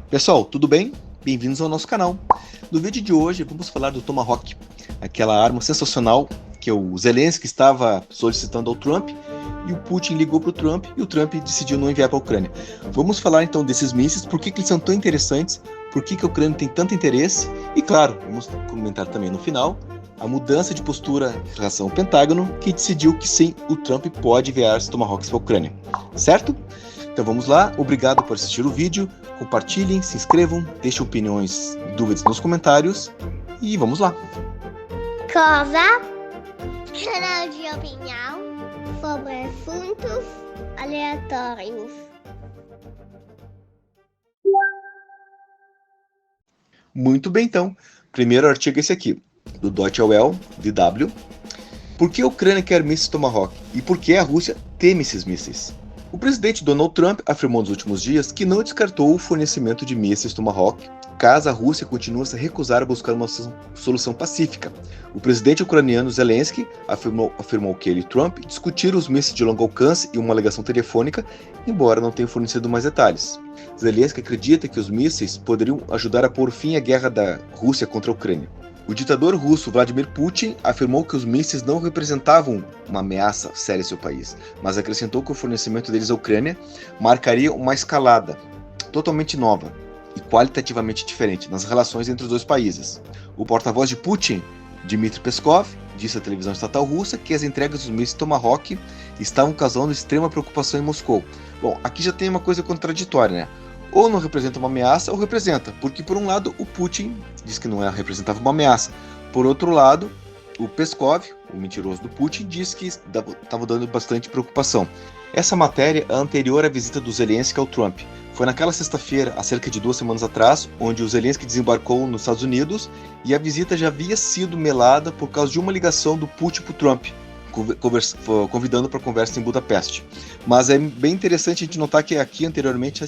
Pessoal, tudo bem? Bem-vindos ao nosso canal. No vídeo de hoje vamos falar do Tomahawk, aquela arma sensacional que o Zelensky estava solicitando ao Trump e o Putin ligou para o Trump e o Trump decidiu não enviar para a Ucrânia. Vamos falar então desses mísseis, por que eles são tão interessantes, por que a Ucrânia tem tanto interesse e, claro, vamos comentar também no final a mudança de postura em relação ao Pentágono, que decidiu que sim, o Trump pode enviar os Tomahawks para a Ucrânia, certo? Então vamos lá, obrigado por assistir o vídeo, compartilhem, se inscrevam, deixem opiniões e dúvidas nos comentários e vamos lá. Cosa, canal de opinião sobre assuntos aleatórios. Muito bem então, primeiro artigo é esse aqui, do Deutsche Welle, DW. Por que a Ucrânia quer mísseis Tomahawk e por que a Rússia teme esses mísseis? O presidente Donald Trump afirmou nos últimos dias que não descartou o fornecimento de mísseis Tomahawk caso a Rússia continue a se recusar a buscar uma solução pacífica. O presidente ucraniano Zelensky afirmou que ele e Trump discutiram os mísseis de longo alcance em uma ligação telefônica, embora não tenha fornecido mais detalhes. Zelensky acredita que os mísseis poderiam ajudar a pôr fim à guerra da Rússia contra a Ucrânia. O ditador russo Vladimir Putin afirmou que os mísseis não representavam uma ameaça séria a seu país, mas acrescentou que o fornecimento deles à Ucrânia marcaria uma escalada totalmente nova e qualitativamente diferente nas relações entre os dois países. O porta-voz de Putin, Dmitry Peskov, disse à televisão estatal russa que as entregas dos mísseis Tomahawk estavam causando extrema preocupação em Moscou. Bom, aqui já tem uma coisa contraditória, né? Ou não representa uma ameaça, ou representa, porque por um lado o Putin diz que não representava uma ameaça, por outro lado o Peskov, o mentiroso do Putin, disse que estava dando bastante preocupação. Essa matéria é anterior à visita do Zelensky ao Trump. Foi naquela sexta-feira, há cerca de 2 semanas atrás, onde o Zelensky desembarcou nos Estados Unidos e a visita já havia sido melada por causa de uma ligação do Putin para o Trump, convidando para conversa em Budapeste. Mas é bem interessante a gente notar que aqui anteriormente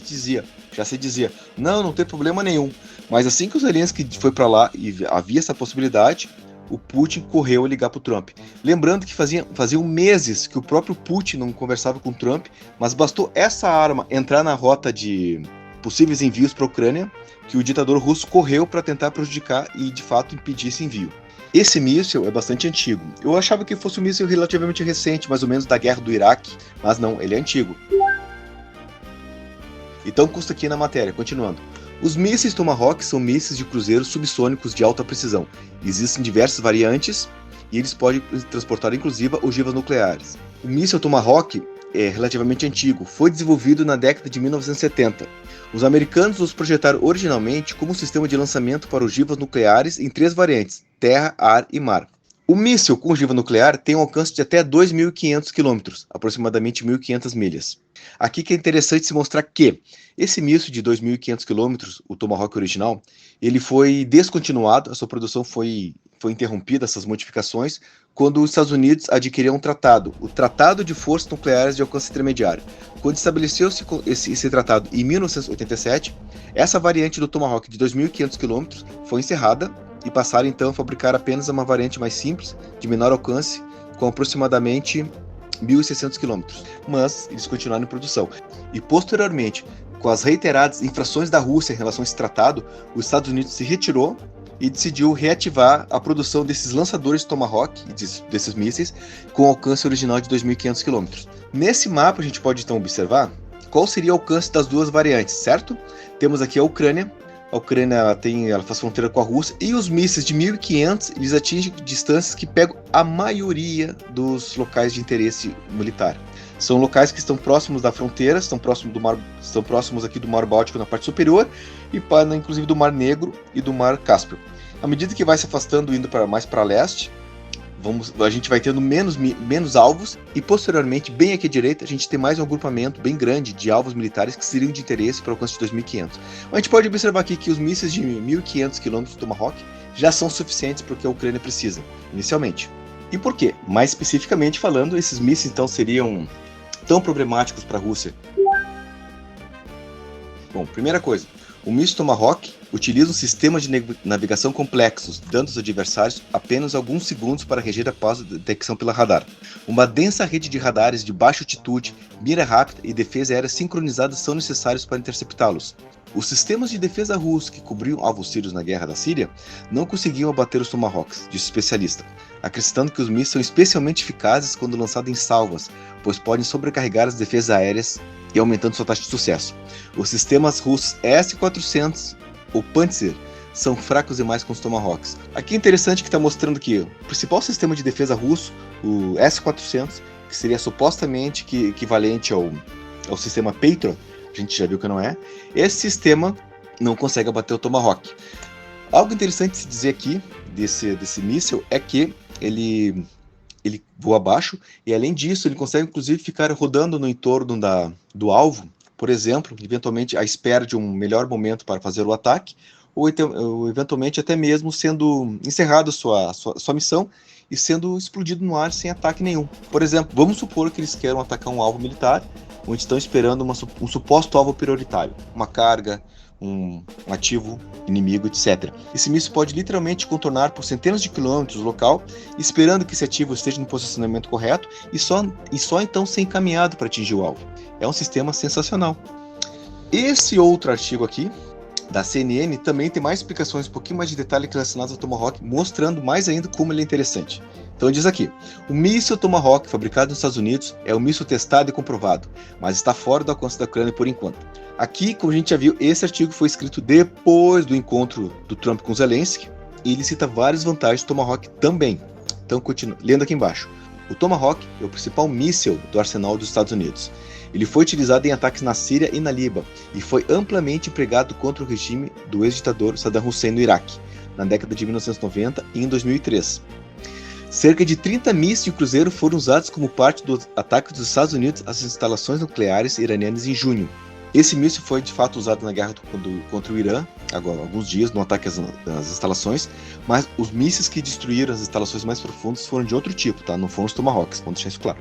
já se dizia, não tem problema nenhum. Mas assim que o Zelensky foi para lá e havia essa possibilidade, o Putin correu a ligar para o Trump. Lembrando que faziam meses que o próprio Putin não conversava com o Trump, mas bastou essa arma entrar na rota de possíveis envios para a Ucrânia, que o ditador russo correu para tentar prejudicar e de fato impedir esse envio. Esse míssil é bastante antigo. Eu achava que fosse um míssil relativamente recente, mais ou menos da guerra do Iraque, mas não, ele é antigo. Então custa aqui na matéria, continuando. Os mísseis Tomahawk são mísseis de cruzeiros subsônicos de alta precisão. Existem diversas variantes e eles podem transportar inclusive ogivas nucleares. O míssil Tomahawk é relativamente antigo, foi desenvolvido na década de 1970. Os americanos os projetaram originalmente como um sistema de lançamento para ogivas nucleares em 3 variantes: terra, ar e mar. O míssil com ogiva nuclear tem um alcance de até 2.500 km, aproximadamente 1.500 milhas. Aqui que é interessante se mostrar que esse míssil de 2.500 km, o Tomahawk original, ele foi descontinuado, a sua produção foi interrompida, essas modificações, quando os Estados Unidos adquiriram um tratado, o Tratado de Forças Nucleares de Alcance Intermediário. Quando estabeleceu-se esse tratado em 1987, essa variante do Tomahawk de 2.500 km foi encerrada e passaram então a fabricar apenas uma variante mais simples, de menor alcance, com aproximadamente 1.600 km, mas eles continuaram em produção. E posteriormente, com as reiteradas infrações da Rússia em relação a esse tratado, os Estados Unidos se retirou e decidiu reativar a produção desses lançadores Tomahawk, desses mísseis, com alcance original de 2.500 km. Nesse mapa a gente pode então observar qual seria o alcance das duas variantes, certo? Temos aqui a Ucrânia. A Ucrânia ela faz fronteira com a Rússia e os mísseis de 1.500 eles atingem distâncias que pegam a maioria dos locais de interesse militar. São locais que estão próximos da fronteira, estão próximos aqui do Mar Báltico na parte superior e inclusive do Mar Negro e do Mar Cáspio. À medida que vai se afastando, indo mais para leste, a gente vai tendo menos alvos e posteriormente, bem aqui à direita, a gente tem mais um agrupamento bem grande de alvos militares que seriam de interesse para o alcance de 2.500. A gente pode observar aqui que os mísseis de 1.500 km Tomahawk já são suficientes para o que a Ucrânia precisa, inicialmente. E por quê? Mais especificamente falando, esses mísseis então seriam tão problemáticos para a Rússia? Bom, primeira coisa, o míssil Tomahawk utiliza um sistema de navegação complexos, dando aos adversários apenas alguns segundos para reger após a detecção pela radar. Uma densa rede de radares de baixa altitude, mira rápida e defesa aérea sincronizadas são necessários para interceptá-los. Os sistemas de defesa russos que cobriam alvos sírios na guerra da Síria não conseguiam abater os Tomahawks, disse o especialista, acrescentando que os mísseis são especialmente eficazes quando lançados em salvas, pois podem sobrecarregar as defesas aéreas e aumentando sua taxa de sucesso. Os sistemas russos S-400 ou Pantsir são fracos demais com os Tomahawks. Aqui é interessante que está mostrando que o principal sistema de defesa russo, o S-400, que seria supostamente equivalente ao sistema Patriot, a gente já viu que não é, esse sistema não consegue abater o Tomahawk. Algo interessante de se dizer aqui desse míssil é que ele voa abaixo e, além disso, ele consegue inclusive ficar rodando no entorno do alvo, por exemplo, eventualmente à espera de um melhor momento para fazer o ataque, ou eventualmente até mesmo sendo encerrado sua missão e sendo explodido no ar sem ataque nenhum. Por exemplo, vamos supor que eles queiram atacar um alvo militar, onde estão esperando um suposto alvo prioritário, uma carga, um ativo inimigo, etc. Esse míssil pode literalmente contornar por centenas de quilômetros o local, esperando que esse ativo esteja no posicionamento correto e só então ser encaminhado para atingir o alvo. É um sistema sensacional. Esse outro artigo aqui, da CNN, também tem mais explicações, um pouquinho mais de detalhe relacionados ao Tomahawk, mostrando mais ainda como ele é interessante. Então diz aqui, o míssil Tomahawk, fabricado nos Estados Unidos, é um míssil testado e comprovado, mas está fora do alcance da Ucrânia por enquanto. Aqui, como a gente já viu, esse artigo foi escrito depois do encontro do Trump com Zelensky, e ele cita várias vantagens do Tomahawk também. Então, lendo aqui embaixo. O Tomahawk é o principal míssil do arsenal dos Estados Unidos. Ele foi utilizado em ataques na Síria e na Líbia, e foi amplamente empregado contra o regime do ex-ditador Saddam Hussein no Iraque, na década de 1990 e em 2003. Cerca de 30 mísseis de cruzeiro foram usados como parte do ataque dos Estados Unidos às instalações nucleares iranianas em junho. Esse míssil foi de fato usado na guerra contra o Irã, agora alguns dias, no ataque às instalações, mas os mísseis que destruíram as instalações mais profundas foram de outro tipo, tá? Não foram os Tomahawks, vamos deixar isso claro.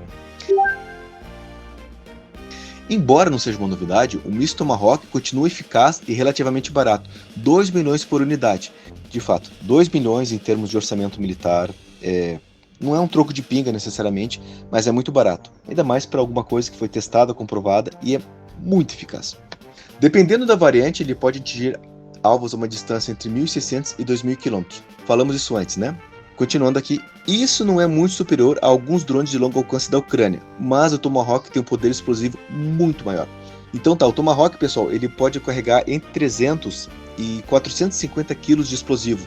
Embora não seja uma novidade, o míssil Tomahawk continua eficaz e relativamente barato, 2 milhões por unidade. De fato, 2 milhões em termos de orçamento militar, não é um troco de pinga necessariamente, mas é muito barato, ainda mais para alguma coisa que foi testada, comprovada e é muito eficaz. Dependendo da variante, ele pode atingir alvos a uma distância entre 1.600 e 2.000 km. Falamos isso antes, né? Continuando aqui, isso não é muito superior a alguns drones de longo alcance da Ucrânia, mas o Tomahawk tem um poder explosivo muito maior. Então tá, o Tomahawk, pessoal, ele pode carregar entre 300 e 450 kg de explosivo.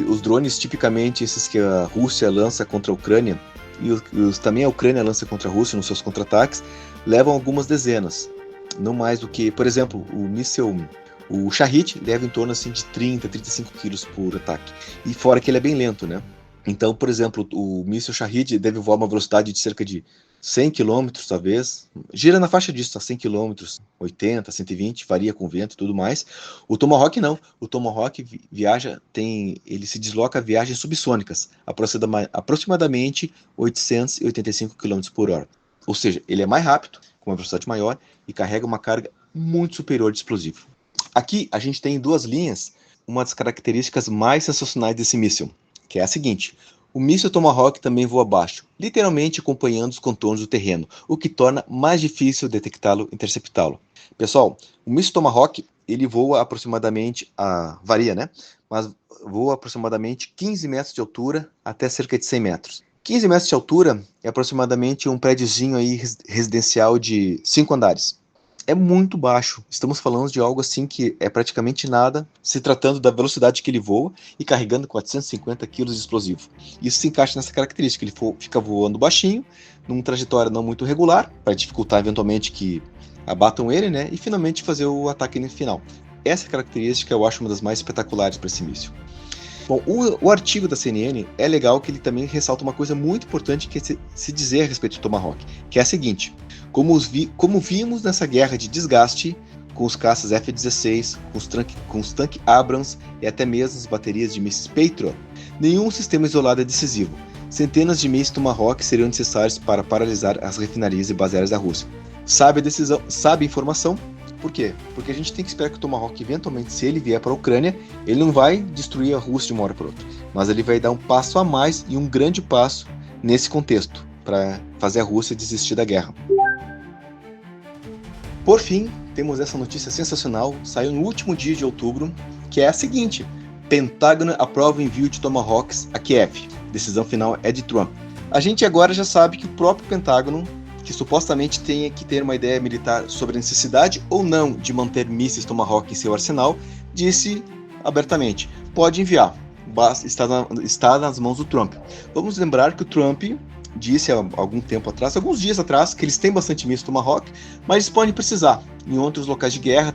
Os drones, tipicamente esses que a Rússia lança contra a Ucrânia, e também a Ucrânia lança contra a Rússia nos seus contra-ataques, levam algumas dezenas. Não mais do que, por exemplo, o Shahid leva em torno assim, de 30, 35 quilos por ataque. E fora que ele é bem lento, né? Então, por exemplo, o míssil Shahid deve voar uma velocidade de cerca de 100 km, talvez. Gira na faixa disso, tá? 100 km, 80, 120, varia com o vento e tudo mais. O Tomahawk não. O Tomahawk ele se desloca a viagens subsônicas, aproximadamente 885 km por hora. Ou seja, ele é mais rápido, com uma velocidade maior, e carrega uma carga muito superior de explosivo. Aqui a gente tem em 2 linhas uma das características mais sensacionais desse míssil, que é a seguinte: o míssil Tomahawk também voa abaixo, literalmente acompanhando os contornos do terreno, o que torna mais difícil detectá-lo e interceptá-lo. Pessoal, o míssil Tomahawk ele voa aproximadamente, varia, né? Mas voa aproximadamente 15 metros de altura até cerca de 100 metros. 15 metros de altura é aproximadamente um prédiozinho aí residencial de 5 andares. É muito baixo. Estamos falando de algo assim que é praticamente nada, se tratando da velocidade que ele voa e carregando 450 kg de explosivo. Isso se encaixa nessa característica, ele fica voando baixinho, numa trajetória não muito regular, para dificultar eventualmente que abatam ele, né? E finalmente fazer o ataque no final. Essa característica eu acho uma das mais espetaculares para esse míssil. Bom, o artigo da CNN é legal que ele também ressalta uma coisa muito importante que é se dizer a respeito do Tomahawk, que é a seguinte: como vimos nessa guerra de desgaste, com os caças F-16, com os tanques Abrams e até mesmo as baterias de mísseis Patriot, nenhum sistema isolado é decisivo. Centenas de mísseis Tomahawk seriam necessários para paralisar as refinarias e bases aéreas da Rússia. Sabe a decisão, sabe a informação? Por quê? Porque a gente tem que esperar que o Tomahawk, eventualmente, se ele vier para a Ucrânia, ele não vai destruir a Rússia de uma hora para outra, mas ele vai dar um passo a mais e um grande passo nesse contexto, para fazer a Rússia desistir da guerra. Por fim, temos essa notícia sensacional, saiu no último dia de outubro, que é a seguinte: Pentágono aprova o envio de Tomahawks a Kiev. Decisão final é de Trump. A gente agora já sabe que o próprio Pentágono, que supostamente tem que ter uma ideia militar sobre a necessidade ou não de manter mísseis Tomahawk em seu arsenal, disse abertamente: pode enviar, está nas mãos do Trump. Vamos lembrar que o Trump disse há algum tempo atrás, alguns dias atrás, que eles têm bastante mísseis Tomahawk, mas eles podem precisar. Em outros locais de guerra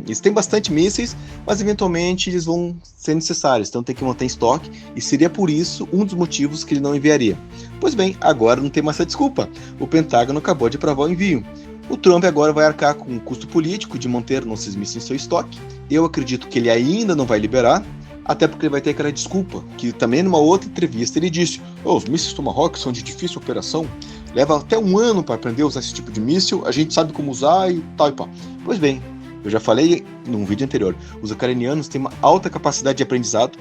eles têm bastante mísseis, mas eventualmente eles vão ser necessários, então tem que manter em estoque, e seria por isso um dos motivos que ele não enviaria. Pois bem, agora não tem mais essa desculpa. O Pentágono acabou de aprovar o envio. O Trump agora vai arcar com o custo político de manter nossos mísseis em seu estoque. Eu acredito que ele ainda não vai liberar, até porque ele vai ter aquela desculpa, que também numa outra entrevista ele disse: os mísseis Tomahawk são de difícil operação, leva até 1 ano para aprender a usar esse tipo de míssil, a gente sabe como usar e tal e pá. Pois bem, eu já falei num vídeo anterior, os ucranianos têm uma alta capacidade de aprendizado,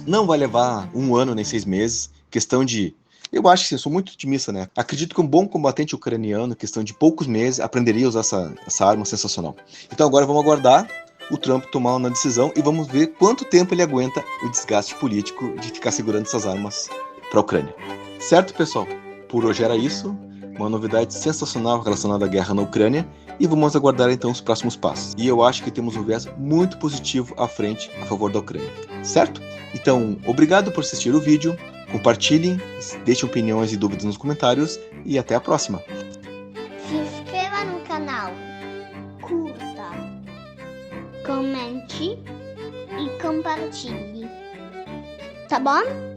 não vai levar 1 ano nem 6 meses, questão de... Eu acho que eu sou muito otimista, né? Acredito que um bom combatente ucraniano, questão de poucos meses, aprenderia a usar essa arma sensacional. Então agora vamos aguardar o Trump tomar uma decisão e vamos ver quanto tempo ele aguenta o desgaste político de ficar segurando essas armas para a Ucrânia. Certo, pessoal? Por hoje era isso, uma novidade sensacional relacionada à guerra na Ucrânia, e vamos aguardar então os próximos passos. E eu acho que temos um viés muito positivo à frente a favor da Ucrânia, certo? Então, obrigado por assistir o vídeo, compartilhem, deixem opiniões e dúvidas nos comentários, e até a próxima! Se inscreva no canal, curta, comente e compartilhe. Tá bom?